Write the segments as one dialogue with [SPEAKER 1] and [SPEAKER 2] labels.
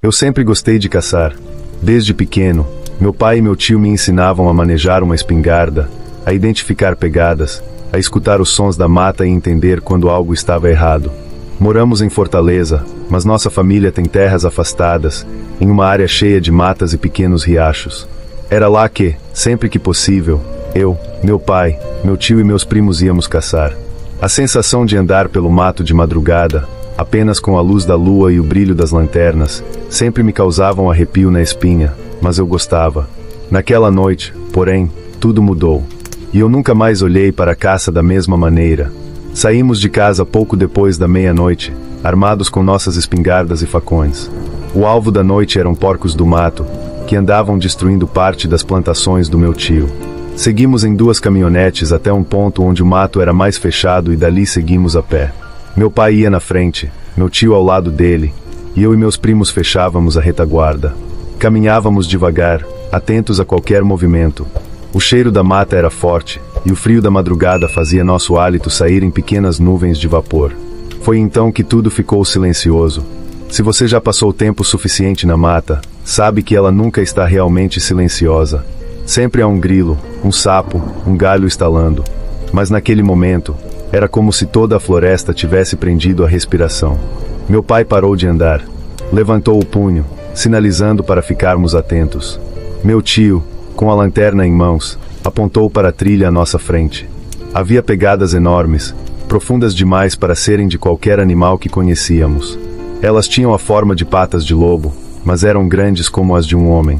[SPEAKER 1] Eu sempre gostei de caçar. Desde pequeno, meu pai e meu tio me ensinavam a manejar uma espingarda, a identificar pegadas, a escutar os sons da mata e entender quando algo estava errado. Moramos em Fortaleza, mas nossa família tem terras afastadas, em uma área cheia de matas e pequenos riachos. Era lá que, sempre que possível, eu, meu pai, meu tio e meus primos íamos caçar. A sensação de andar pelo mato de madrugada, apenas com a luz da lua e o brilho das lanternas, sempre me causavam arrepio na espinha, mas eu gostava. Naquela noite, porém, tudo mudou. E eu nunca mais olhei para a caça da mesma maneira. Saímos de casa pouco depois da meia-noite, armados com nossas espingardas e facões. O alvo da noite eram porcos do mato, que andavam destruindo parte das plantações do meu tio. Seguimos em 2 caminhonetes até um ponto onde o mato era mais fechado e dali seguimos a pé. Meu pai ia na frente, meu tio ao lado dele, e eu e meus primos fechávamos a retaguarda. Caminhávamos devagar, atentos a qualquer movimento. O cheiro da mata era forte, e o frio da madrugada fazia nosso hálito sair em pequenas nuvens de vapor. Foi então que tudo ficou silencioso. Se você já passou tempo suficiente na mata, sabe que ela nunca está realmente silenciosa. Sempre há um grilo, um sapo, um galho estalando. Mas naquele momento, era como se toda a floresta tivesse prendido a respiração. Meu pai parou de andar. Levantou o punho, sinalizando para ficarmos atentos. Meu tio, com a lanterna em mãos, apontou para a trilha à nossa frente. Havia pegadas enormes, profundas demais para serem de qualquer animal que conhecíamos. Elas tinham a forma de patas de lobo, mas eram grandes como as de um homem.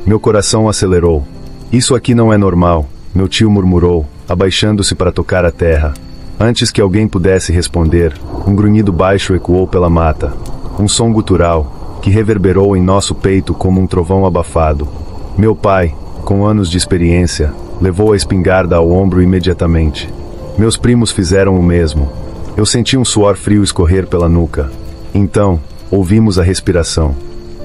[SPEAKER 1] Meu coração acelerou. Isso aqui não é normal, meu tio murmurou, abaixando-se para tocar a terra. Antes que alguém pudesse responder, um grunhido baixo ecoou pela mata. Um som gutural, que reverberou em nosso peito como um trovão abafado. Meu pai, com anos de experiência, levou a espingarda ao ombro imediatamente. Meus primos fizeram o mesmo. Eu senti um suor frio escorrer pela nuca. Então, ouvimos a respiração.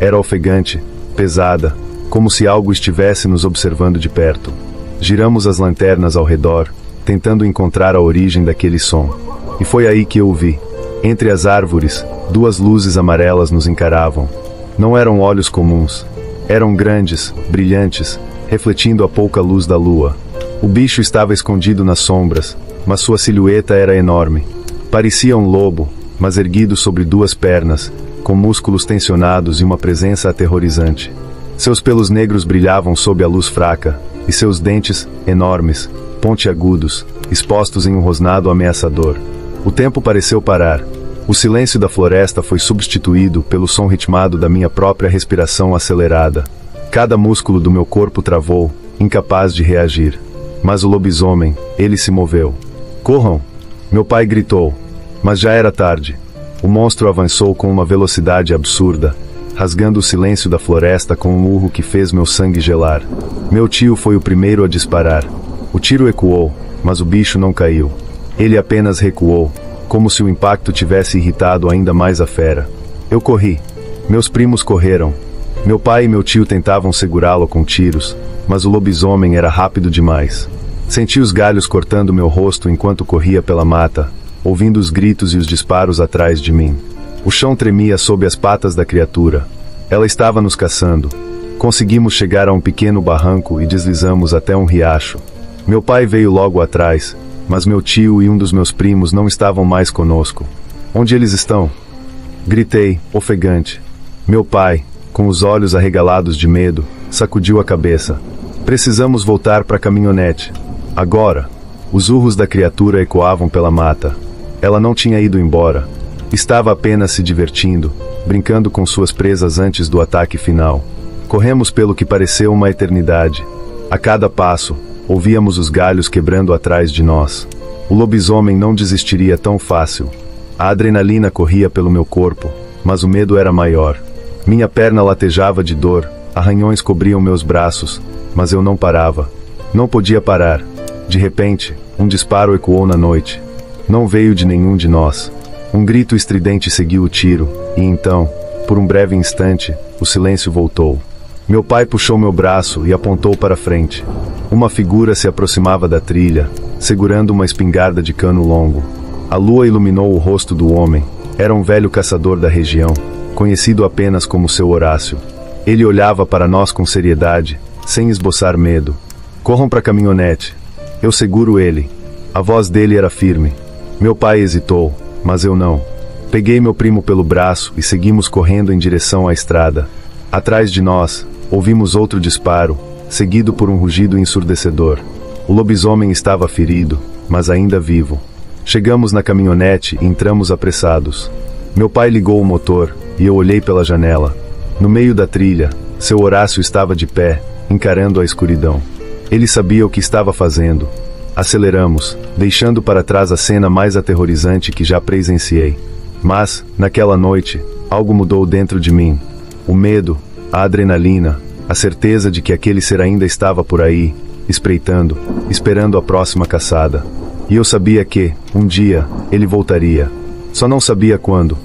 [SPEAKER 1] Era ofegante, pesada, como se algo estivesse nos observando de perto. Giramos as lanternas ao redor, tentando encontrar a origem daquele som. E foi aí que eu o vi. Entre as árvores, 2 luzes amarelas nos encaravam. Não eram olhos comuns. Eram grandes, brilhantes, refletindo a pouca luz da lua. O bicho estava escondido nas sombras, mas sua silhueta era enorme. Parecia um lobo, mas erguido sobre 2 pernas, com músculos tensionados e uma presença aterrorizante. Seus pelos negros brilhavam sob a luz fraca, e seus dentes, enormes, pontiagudos, expostos em um rosnado ameaçador. O tempo pareceu parar. O silêncio da floresta foi substituído pelo som ritmado da minha própria respiração acelerada. Cada músculo do meu corpo travou, incapaz de reagir. Mas o lobisomem, ele se moveu. "Corram!" Meu pai gritou. Mas já era tarde. O monstro avançou com uma velocidade absurda, rasgando o silêncio da floresta com um urro que fez meu sangue gelar. Meu tio foi o primeiro a disparar. O tiro ecoou, mas o bicho não caiu. Ele apenas recuou, como se o impacto tivesse irritado ainda mais a fera. Eu corri. Meus primos correram. Meu pai e meu tio tentavam segurá-lo com tiros, mas o lobisomem era rápido demais. Senti os galhos cortando meu rosto enquanto corria pela mata, ouvindo os gritos e os disparos atrás de mim. O chão tremia sob as patas da criatura. Ela estava nos caçando. Conseguimos chegar a um pequeno barranco e deslizamos até um riacho. Meu pai veio logo atrás, mas meu tio e um dos meus primos não estavam mais conosco. "Onde eles estão?" Gritei, ofegante. Meu pai, com os olhos arregalados de medo, sacudiu a cabeça. "Precisamos voltar para a caminhonete. Agora!" Os urros da criatura ecoavam pela mata. Ela não tinha ido embora. Estava apenas se divertindo, brincando com suas presas antes do ataque final. Corremos pelo que pareceu uma eternidade. A cada passo, ouvíamos os galhos quebrando atrás de nós. O lobisomem não desistiria tão fácil. A adrenalina corria pelo meu corpo, mas o medo era maior. Minha perna latejava de dor, arranhões cobriam meus braços, mas eu não parava. Não podia parar. De repente, um disparo ecoou na noite. Não veio de nenhum de nós. Um grito estridente seguiu o tiro, e então, por um breve instante, o silêncio voltou. Meu pai puxou meu braço e apontou para frente. Uma figura se aproximava da trilha, segurando uma espingarda de cano longo. A lua iluminou o rosto do homem. Era um velho caçador da região. conhecido apenas como seu Horácio. Ele olhava para nós com seriedade, sem esboçar medo. Corram para a caminhonete. Eu seguro ele. A voz dele era firme. Meu pai hesitou, mas eu não. Peguei meu primo pelo braço e seguimos correndo em direção à estrada. Atrás de nós, ouvimos outro disparo, seguido por um rugido ensurdecedor. O lobisomem estava ferido, mas ainda vivo. Chegamos na caminhonete e entramos apressados. Meu pai ligou o motor, e eu olhei pela janela. No meio da trilha, seu Horácio estava de pé, encarando a escuridão. Ele sabia o que estava fazendo. Aceleramos, deixando para trás a cena mais aterrorizante que já presenciei. Mas, naquela noite, algo mudou dentro de mim. O medo, a adrenalina, a certeza de que aquele ser ainda estava por aí, espreitando, esperando a próxima caçada. E eu sabia que, um dia, ele voltaria. Só não sabia quando.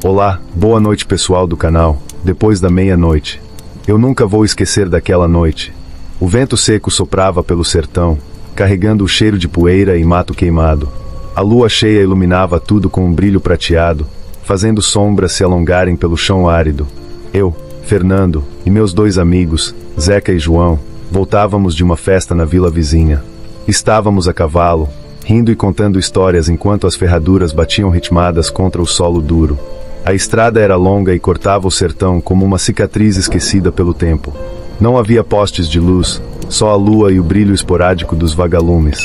[SPEAKER 1] Olá, boa noite pessoal do canal, depois da meia-noite. Eu nunca vou esquecer daquela noite. O vento seco soprava pelo sertão, carregando o cheiro de poeira e mato queimado. A lua cheia iluminava tudo com um brilho prateado, fazendo sombras se alongarem pelo chão árido. Eu, Fernando, e meus dois amigos, Zeca e João, voltávamos de uma festa na vila vizinha. Estávamos a cavalo, rindo e contando histórias enquanto as ferraduras batiam ritmadas contra o solo duro. A estrada era longa e cortava o sertão como uma cicatriz esquecida pelo tempo. Não havia postes de luz, só a lua e o brilho esporádico dos vagalumes.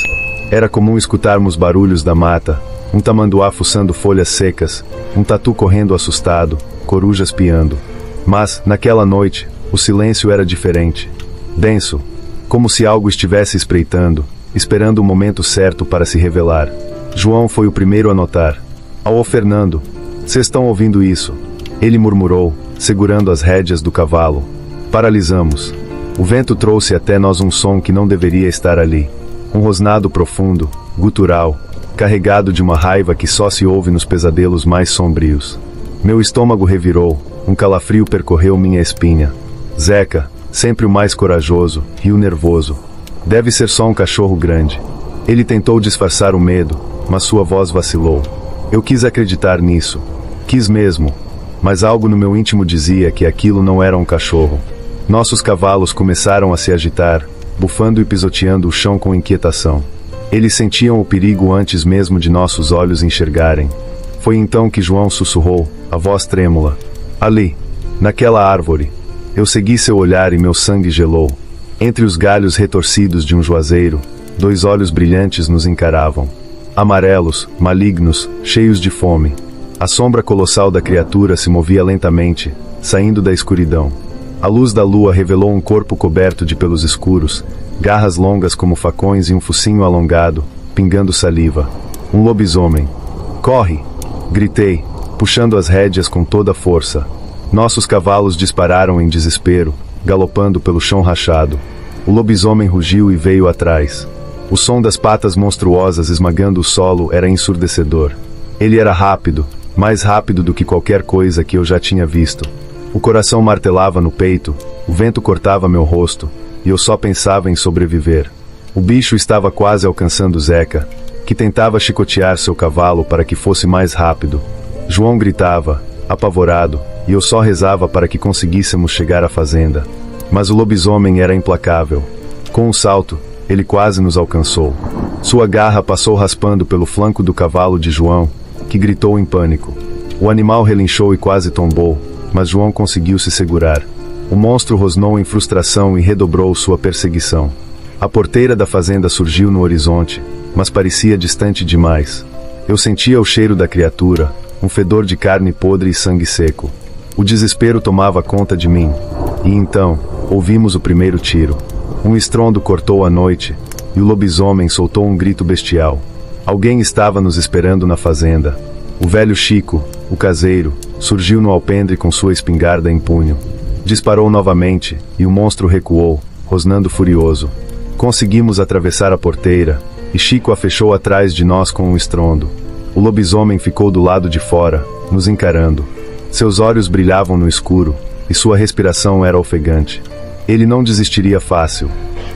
[SPEAKER 1] Era comum escutarmos barulhos da mata, um tamanduá fuçando folhas secas, um tatu correndo assustado, corujas piando. Mas, naquela noite, o silêncio era diferente. Denso, como se algo estivesse espreitando, esperando o momento certo para se revelar. João foi o primeiro a notar. Ô Fernando, vocês estão ouvindo isso? Ele murmurou, segurando as rédeas do cavalo. Paralisamos. O vento trouxe até nós um som que não deveria estar ali. Um rosnado profundo, gutural, carregado de uma raiva que só se ouve nos pesadelos mais sombrios. Meu estômago revirou, um calafrio percorreu minha espinha. Zeca, sempre o mais corajoso, riu nervoso. Deve ser só um cachorro grande. Ele tentou disfarçar o medo, mas sua voz vacilou. Eu quis acreditar nisso. Quis mesmo. Mas algo no meu íntimo dizia que aquilo não era um cachorro. Nossos cavalos começaram a se agitar, bufando e pisoteando o chão com inquietação. Eles sentiam o perigo antes mesmo de nossos olhos enxergarem. Foi então que João sussurrou, a voz trêmula. Ali, naquela árvore. Eu segui seu olhar e meu sangue gelou. Entre os galhos retorcidos de um juazeiro, dois olhos brilhantes nos encaravam. Amarelos, malignos, cheios de fome. A sombra colossal da criatura se movia lentamente, saindo da escuridão. A luz da lua revelou um corpo coberto de pelos escuros, garras longas como facões e um focinho alongado, pingando saliva. Um lobisomem. Corre! Gritei, puxando as rédeas com toda a força. Nossos cavalos dispararam em desespero, galopando pelo chão rachado. O lobisomem rugiu e veio atrás. O som das patas monstruosas esmagando o solo era ensurdecedor. Ele era rápido, mais rápido do que qualquer coisa que eu já tinha visto. O coração martelava no peito, o vento cortava meu rosto, e eu só pensava em sobreviver. O bicho estava quase alcançando Zeca, que tentava chicotear seu cavalo para que fosse mais rápido. João gritava, apavorado, e eu só rezava para que conseguíssemos chegar à fazenda. Mas o lobisomem era implacável. Com um salto, ele quase nos alcançou. Sua garra passou raspando pelo flanco do cavalo de João, que gritou em pânico. O animal relinchou e quase tombou, mas João conseguiu se segurar. O monstro rosnou em frustração e redobrou sua perseguição. A porteira da fazenda surgiu no horizonte, mas parecia distante demais. Eu sentia o cheiro da criatura, um fedor de carne podre e sangue seco. O desespero tomava conta de mim. E então, ouvimos o primeiro tiro. Um estrondo cortou a noite, e o lobisomem soltou um grito bestial. Alguém estava nos esperando na fazenda. O velho Chico, o caseiro, surgiu no alpendre com sua espingarda em punho. Disparou novamente, e o monstro recuou, rosnando furioso. Conseguimos atravessar a porteira, e Chico a fechou atrás de nós com um estrondo. O lobisomem ficou do lado de fora, nos encarando. Seus olhos brilhavam no escuro, e sua respiração era ofegante. Ele não desistiria fácil,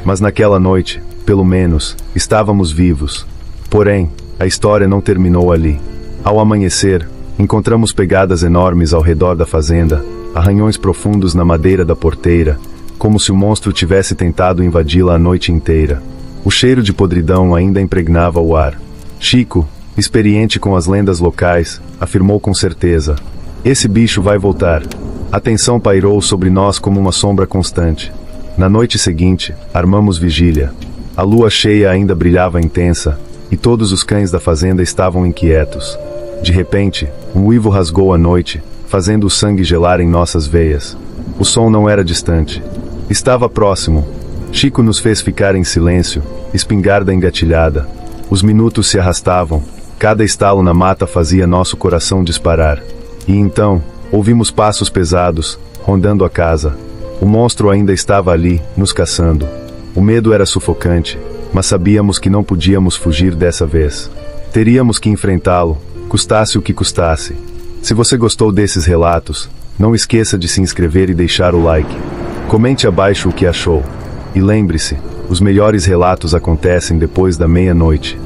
[SPEAKER 1] mas naquela noite, pelo menos, estávamos vivos. Porém, a história não terminou ali. Ao amanhecer, Encontramos pegadas enormes ao redor da fazenda, arranhões profundos na madeira da porteira, como se o monstro tivesse tentado invadi-la a noite inteira. O cheiro de podridão ainda impregnava o ar. Chico, experiente com as lendas locais, afirmou com certeza: esse bicho vai voltar. A tensão pairou sobre nós como uma sombra constante. Na noite seguinte, armamos vigília. A lua cheia ainda brilhava intensa, e todos os cães da fazenda estavam inquietos. De repente, um uivo rasgou a noite, fazendo o sangue gelar em nossas veias. O som não era distante. Estava próximo. Chico nos fez ficar em silêncio, espingarda engatilhada. Os minutos se arrastavam, cada estalo na mata fazia nosso coração disparar. E então, ouvimos passos pesados, rondando a casa. O monstro ainda estava ali, nos caçando. O medo era sufocante, mas sabíamos que não podíamos fugir dessa vez. Teríamos que enfrentá-lo, custasse o que custasse. Se você gostou desses relatos, não esqueça de se inscrever e deixar o like. Comente abaixo o que achou. E lembre-se, os melhores relatos acontecem depois da meia-noite.